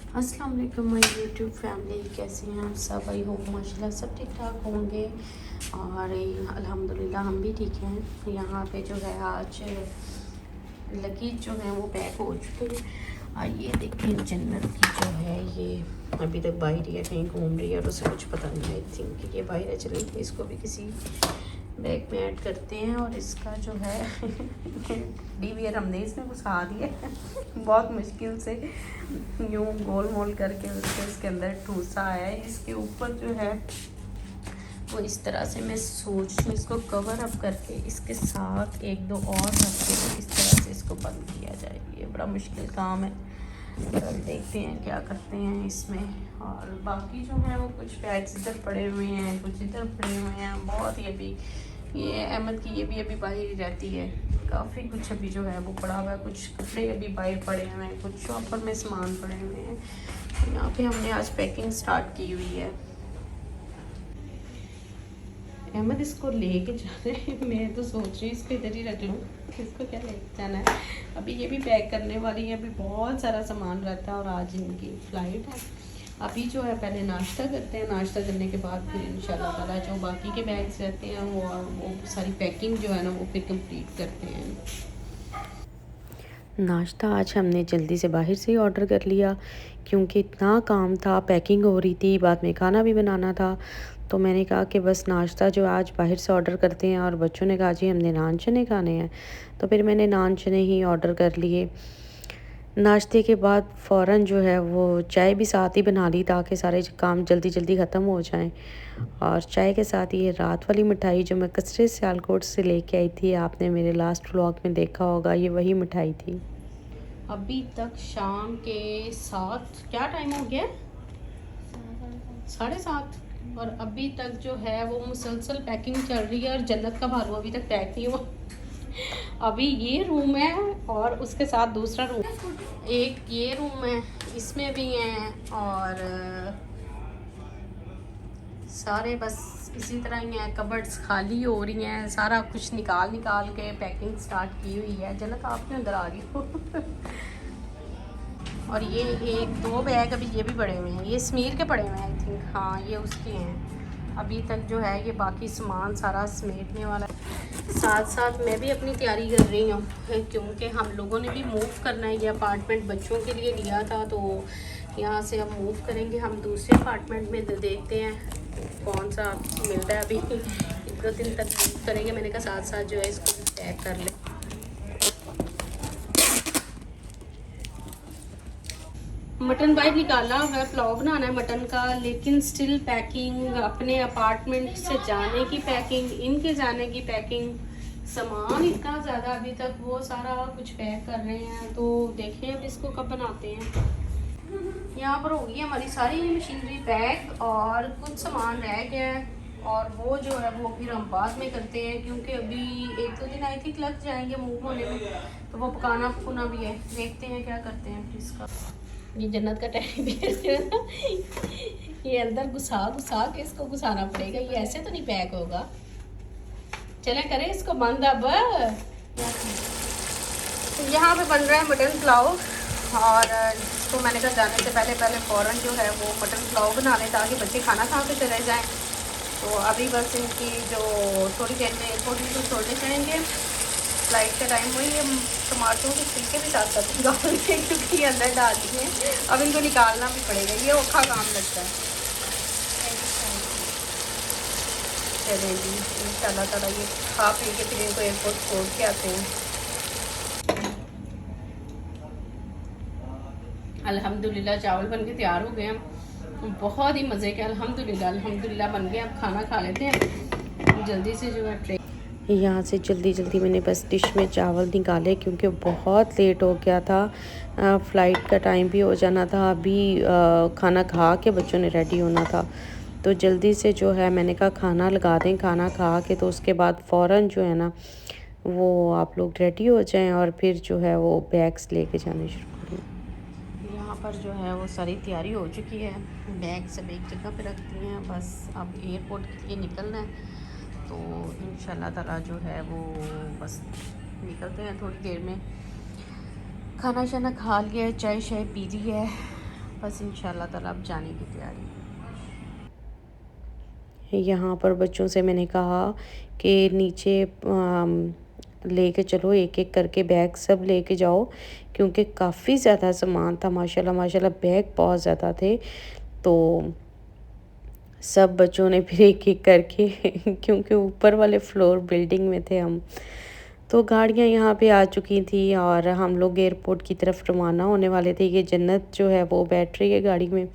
अस्सलाम वालेकुम my YouTube family, कैसे हैं आप सब? आई होप माशाल्लाह सब ठीक ठाक होंगे और अल्हम्दुलिल्लाह हम भी ठीक हैं। यहाँ पे जो है आज लगेज जो है वो पैक हो चुके हैं। आइए देखें, जन्नत की जो है ये अभी तक बाहर ही है, कहीं घूम रही है और उसे कुछ पता नहीं। आई थिंक ये बाहर है, चलें इसको भी किसी बैग में ऐड करते हैं। और इसका जो है डीवीआर हमने इसमें घुसा दिया बहुत मुश्किल से यूँ गोल मोल करके उसके इसके अंदर ठूसा है। इसके ऊपर जो है वो इस तरह से मैं सोच रही हूँ इसको कवर अप करके इसके साथ एक दो और रख के इस तरह से इसको बंद किया जाए। ये बड़ा मुश्किल काम है, कल देखते हैं क्या करते हैं इसमें। और बाकी जो है वो कुछ बैग्स इधर पड़े हुए हैं, कुछ इधर पड़े हुए हैं। बहुत ही अभी ये अहमद की ये भी अभी बाहर ही रहती है, काफ़ी कुछ अभी जो है वो पड़ा हुआ है। कुछ कपड़े अभी बाहर पड़े हुए हैं, कुछ शॉपर में सामान पड़े हुए हैं। यहाँ पे हमने आज पैकिंग स्टार्ट की हुई है। अहमद इसको लेके जा रहे हैं, मैं तो सोच रही हूँ इसको इधर ही रख लूँ, इसको क्या लेके जाना है। अभी ये भी पैक करने वाली है, अभी बहुत सारा सामान रहता है और आज इनकी फ़्लाइट है। अभी जो है पहले नाश्ता करते हैं, नाश्ता करने के बाद फिर इंशाल्लाह ताला जो बाकी के बैग्स रहते हैं वो सारी पैकिंग जो है ना वो फिर कंप्लीट करते हैं। नाश्ता आज हमने जल्दी से बाहर से ही ऑर्डर कर लिया क्योंकि इतना काम था, पैकिंग हो रही थी, बाद में खाना भी बनाना था। तो मैंने कहा कि बस नाश्ता जो आज बाहर से ऑर्डर करते हैं। और बच्चों ने कहा जी हमने नान चने खाने हैं, तो फिर मैंने नान चने ही ऑर्डर कर लिए। नाश्ते के बाद फ़ौरन जो है वो चाय भी साथ ही बना ली ताकि सारे काम जल्दी जल्दी ख़त्म हो जाएं। और चाय के साथ ये रात वाली मिठाई जो मैं कसरे सियालकोट से लेके आई थी, आपने मेरे लास्ट व्लॉग में देखा होगा, ये वही मिठाई थी। अभी तक शाम के 7, क्या टाइम हो गया? 7:30। और अभी तक जो है वो मुसलसल पैकिंग चल रही है और जन्नत का भालू अभी तक पैक नहीं हुआ। अभी ये रूम है और उसके साथ दूसरा रूम, एक ये रूम है, इसमें भी हैं और सारे बस इसी तरह ही हैं। कबर्ड्स खाली हो रही हैं, सारा कुछ निकाल निकाल के पैकिंग स्टार्ट की हुई है। जन्नत आपने अंदर आ रही हो और ये एक दो बैग अभी ये भी पड़े हुए हैं, ये समीर के पड़े हुए हैं आई थिंक, हाँ ये उसके हैं। अभी तक जो है ये बाकी सामान सारा समेटने वाला है। साथ साथ मैं भी अपनी तैयारी कर रही हूँ क्योंकि हम लोगों ने भी मूव करना है। ये अपार्टमेंट बच्चों के लिए लिया था, तो यहाँ से हम मूव करेंगे। हम दूसरे अपार्टमेंट में देखते हैं कौन सा मिलता है। अभी एक दो दिन तक मूव करेंगे। मैंने कहा साथ साथ जो है इसको पैक कर ले। मटन बाहर निकाला है, पुलाव बनाना है मटन का, लेकिन स्टिल पैकिंग, अपने अपार्टमेंट से जाने की पैकिंग, इनके जाने की पैकिंग, सामान इतना ज़्यादा अभी तक वो सारा कुछ पैक कर रहे हैं। तो देखें अब इसको कब बनाते हैं। यहाँ पर होगी हमारी सारी मशीनरी पैक और कुछ सामान रह गया है और वो जो है वो फिर हम बाद में करते हैं क्योंकि अभी एक दो दिन आई थिंक लग जाएंगे मूव होने में, तो वो पकाना पकाना भी है। देखते हैं क्या करते हैं फिर इसका। ये जन्नत का टेडी बियर जो है ना, ये अंदर घुसा घुसा के इसको घुसाना पड़ेगा, ये ऐसे तो नहीं पैक होगा। चले करें इसको बंद अब। यहाँ पे बन रहा है मटन पुलाव और इसको मैंने कहा जाने से पहले फ़ौरन जो है वो मटन पुलाव बना लें ताकि बच्चे खाना खा के चले जाएँ। तो अभी बस इनकी जो थोड़ी देर में एयरपोर्ट में छोड़ने जाएंगे, फ्लाइट का टाइम हुई है। टमाटरों के छिलके भी साथ साथ निकाल के क्योंकि अंदर डाल दिए, अब इनको निकालना भी पड़ेगा, ये औखा काम लगता है। चलें जी, इंशाल्लाह ताला ये खा पी के फिर इनको एयरपोर्ट छोड़ के आते हैं। अल्हम्दुलिल्लाह चावल बन के तैयार हो गए हैं, बहुत ही मज़े के। अल्हम्दुलिल्लाह बन गए। अब खाना खा लेते हैं जल्दी से जो है ट्रेन। यहाँ से जल्दी मैंने बस डिश में चावल निकाले क्योंकि बहुत लेट हो गया था, फ़्लाइट का टाइम भी हो जाना था। अभी खाना खा के बच्चों ने रेडी होना था, तो जल्दी से जो है मैंने कहा खाना लगा दें। खाना खा के तो उसके बाद फ़ौरन जो है ना वो आप लोग रेडी हो जाएं और फिर जो है वो बैग्स लेके जाने शुरू करें। यहाँ पर जो है वो सारी तैयारी हो चुकी है, बैग सब एक जगह पे रखती हैं, बस अब एयरपोर्ट के लिए निकलना है। तो इंशाल्लाह ताला जो है वो बस निकलते हैं थोड़ी देर में। खाना शाना खा लिया है, चाय शाय पी ली है, बस इंशाल्लाह ताला अब जाने की तैयारी। यहाँ पर बच्चों से मैंने कहा कि नीचे लेके चलो, एक एक करके बैग सब लेके जाओ, क्योंकि काफ़ी ज़्यादा सामान था। माशाल्लाह माशाल्लाह बैग बहुत ज़्यादा थे। तो सब बच्चों ने फिर एक एक करके क्योंकि ऊपर वाले फ्लोर बिल्डिंग में थे हम, तो गाड़ियाँ यहाँ पे आ चुकी थी और हम लोग एयरपोर्ट की तरफ रवाना होने वाले थे। ये जन्नत जो है वो बैठ रही है गाड़ी में।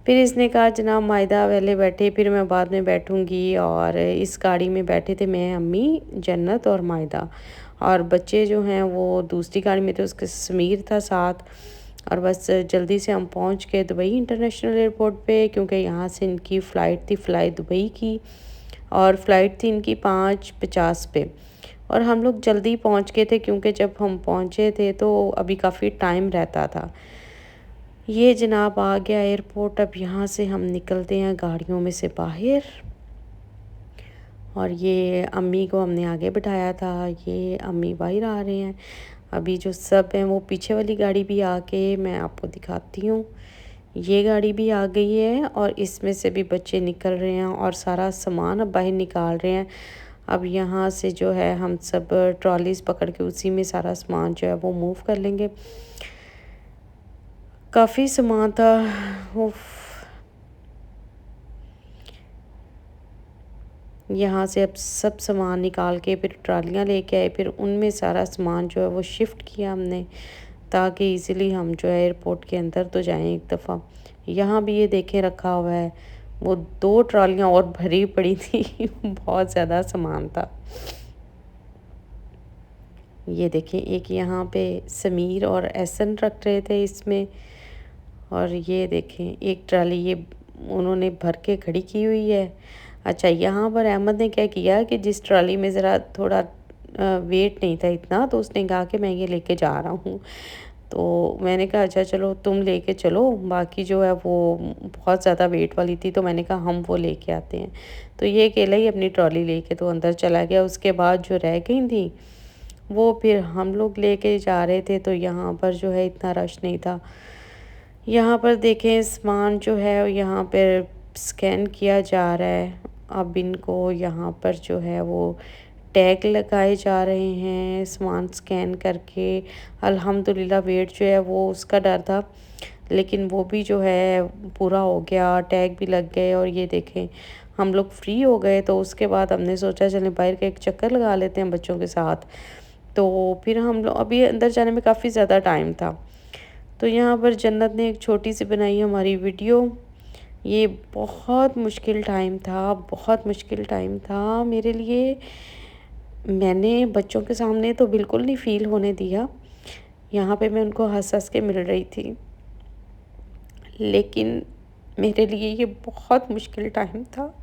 फिर इसने कहा जनाब मायदा पहले बैठे, फिर मैं बाद में बैठूंगी। और इस गाड़ी में बैठे थे मैं, अम्मी, जन्नत और मायदा, और बच्चे जो हैं वो दूसरी गाड़ी में थे, उसके समीर था साथ। और बस जल्दी से हम पहुंच गए दुबई इंटरनेशनल एयरपोर्ट पे, क्योंकि यहाँ से इनकी फ़्लाइट थी, फ़्लाई दुबई की, और फ़्लाइट थी इनकी 5:50 पे। और हम लोग जल्दी पहुंच गए थे, क्योंकि जब हम पहुंचे थे तो अभी काफ़ी टाइम रहता था। ये जनाब आ गया एयरपोर्ट। अब यहाँ से हम निकलते हैं गाड़ियों में से बाहर। और ये अम्मी को हमने आगे बिठाया था, ये अम्मी बाहर आ रहे हैं। अभी जो सब हैं वो पीछे वाली गाड़ी भी आके मैं आपको दिखाती हूँ। ये गाड़ी भी आ गई है और इसमें से भी बच्चे निकल रहे हैं और सारा सामान अब बाहर निकाल रहे हैं। अब यहाँ से जो है हम सब ट्रॉलीज पकड़ के उसी में सारा सामान जो है वो मूव कर लेंगे। काफ़ी सामान था। उफ, यहाँ से अब सब सामान निकाल के फिर ट्रालियाँ लेके आए, फिर उनमें सारा सामान जो है वो शिफ्ट किया हमने, ताकि इजीली हम जो है एयरपोर्ट के अंदर तो जाएं एक दफ़ा। यहाँ भी ये देखें रखा हुआ है, वो 2 ट्रालियाँ और भरी पड़ी थी बहुत ज़्यादा सामान था। ये देखें, एक यहाँ पे समीर और एहसन रख रहे थे इसमें। और ये देखें एक ट्राली ये उन्होंने भर के खड़ी की हुई है। अच्छा, यहाँ पर अहमद ने क्या किया कि जिस ट्राली में ज़रा थोड़ा वेट नहीं था इतना, तो उसने कहा कि मैं ये लेके जा रहा हूँ। तो मैंने कहा अच्छा चलो तुम लेके चलो, बाकी जो है वो बहुत ज़्यादा वेट वाली थी, तो मैंने कहा हम वो लेके आते हैं। तो ये अकेला ही अपनी ट्रॉली लेके तो अंदर चला गया। उसके बाद जो रह गई थी वो फिर हम लोग लेके जा रहे थे। तो यहाँ पर जो है इतना रश नहीं था। यहाँ पर देखें सामान जो है यहाँ पर स्कैन किया जा रहा है। अब इनको यहाँ पर जो है वो टैग लगाए जा रहे हैं सामान स्कैन करके। अल्हम्दुलिल्लाह वेट जो है वो उसका डर था, लेकिन वो भी जो है पूरा हो गया, टैग भी लग गए। और ये देखें हम लोग फ्री हो गए। तो उसके बाद हमने सोचा चलें बाहर का एक चक्कर लगा लेते हैं बच्चों के साथ। तो फिर हम लोग, अभी अंदर जाने में काफ़ी ज़्यादा टाइम था। तो यहाँ पर जन्नत ने एक छोटी सी बनाई हमारी वीडियो। ये बहुत मुश्किल टाइम था, बहुत मुश्किल टाइम था मेरे लिए। मैंने बच्चों के सामने तो बिल्कुल नहीं फ़ील होने दिया। यहाँ पे मैं उनको हंस हंस के मिल रही थी, लेकिन मेरे लिए ये बहुत मुश्किल टाइम था।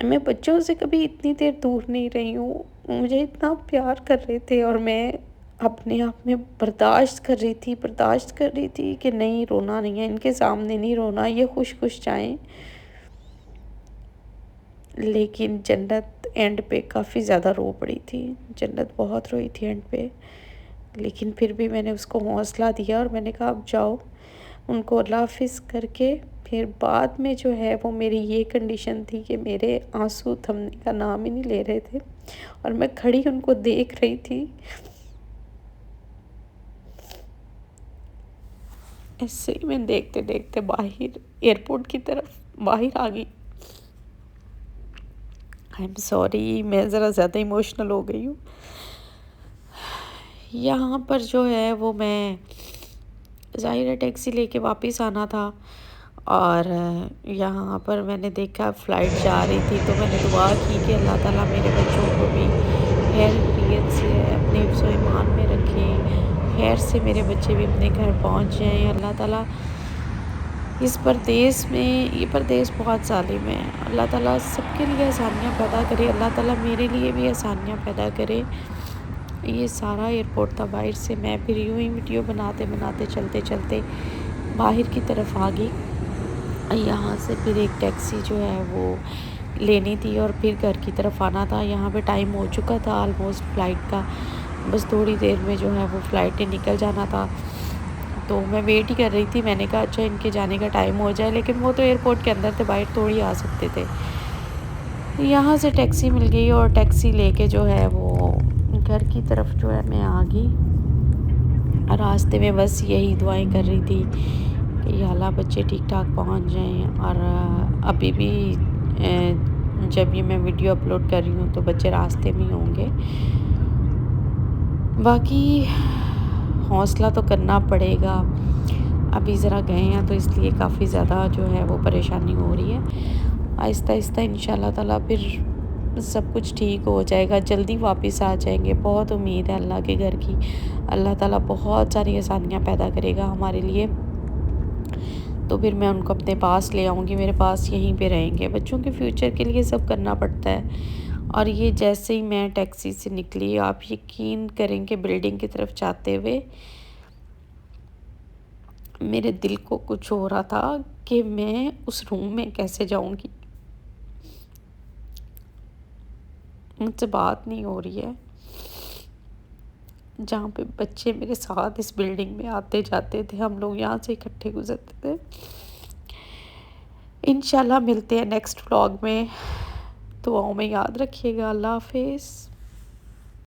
मैं बच्चों से कभी इतनी देर दूर नहीं रही हूँ। मुझे इतना प्यार कर रहे थे और मैं अपने आप में बर्दाश्त कर रही थी कि नहीं रोना नहीं है, इनके सामने नहीं रोना, ये खुश खुश जाएं। लेकिन जन्नत एंड पे काफ़ी ज़्यादा रो पड़ी थी। जन्नत बहुत रोई थी एंड पे, लेकिन फिर भी मैंने उसको हौसला दिया और मैंने कहा अब जाओ। उनको अल्लाह हाफिज़ करके फिर बाद में जो है वो मेरी ये कंडीशन थी कि मेरे आंसू थमने का नाम ही नहीं ले रहे थे और मैं खड़ी उनको देख रही थी। ऐसे ही मैं देखते देखते बाहर एयरपोर्ट की तरफ बाहर आ गई। आई एम सॉरी, मैं ज़रा ज़्यादा इमोशनल हो गई हूँ। यहाँ पर जो है वो मैं ज़ाहिर है टैक्सी लेके वापस आना था। और यहाँ पर मैंने देखा फ़्लाइट जा रही थी, तो मैंने दुआ की कि अल्लाह ताला मेरे बच्चों को भी खैर खैरियत से अपने हिफ्ज़ ईमान में रखे, खैर से मेरे बच्चे भी अपने घर पहुँच जाएँ। अल्लाह ताला इस परदेस में, ये परदेस बहुत ज़ालिम है, अल्लाह ताला सबके लिए आसानियाँ पैदा करे। अल्लाह ताला मेरे लिए भी आसानियाँ पैदा करे। ये सारा एयरपोर्ट था बाहर से। मैं फिर यूँ ही वीडियो बनाते बनाते चलते चलते बाहर की तरफ आ गई। यहाँ से फिर एक टैक्सी जो है वो लेनी थी और फिर घर की तरफ आना था। यहाँ पे टाइम हो चुका था ऑलमोस्ट फ़्लाइट का, बस थोड़ी देर में जो है वो फ़्लाइट ने निकल जाना था। तो मैं वेट ही कर रही थी। मैंने कहा अच्छा इनके जाने का टाइम हो जाए, लेकिन वो तो एयरपोर्ट के अंदर थे, बाहर थोड़ी आ सकते थे। यहाँ से टैक्सी मिल गई और टैक्सी लेके जो है वो घर की तरफ जो है मैं आ गई। रास्ते में बस यही दुआएं कर रही थी कि या अल्लाह बच्चे ठीक ठाक पहुँच जाएं। और अभी भी जब ये मैं वीडियो अपलोड कर रही हूँ तो बच्चे रास्ते में ही होंगे। बाकी हौसला तो करना पड़ेगा। अभी ज़रा गए हैं तो इसलिए काफ़ी ज़्यादा जो है वो परेशानी हो रही है। आहिस्ता आहिस्ता इंशाल्लाह ताला फिर सब कुछ ठीक हो जाएगा, जल्दी वापस आ जाएंगे। बहुत उम्मीद है अल्लाह के घर की। अल्लाह ताला बहुत सारी आसानियाँ पैदा करेगा हमारे लिए, तो फिर मैं उनको अपने पास ले आऊँगी, मेरे पास यहीं पे रहेंगे। बच्चों के फ्यूचर के लिए सब करना पड़ता है। और ये जैसे ही मैं टैक्सी से निकली, आप यकीन करेंगे बिल्डिंग की तरफ जाते हुए मेरे दिल को कुछ हो रहा था कि मैं उस रूम में कैसे जाऊंगी। मुझसे बात नहीं हो रही है जहाँ पे बच्चे मेरे साथ इस बिल्डिंग में आते जाते थे, हम लोग यहाँ से इकट्ठे गुजरते थे। इंशाल्लाह मिलते हैं नेक्स्ट व्लॉग में। दुआओं में याद रखिएगा। अल्लाह हाफिज़।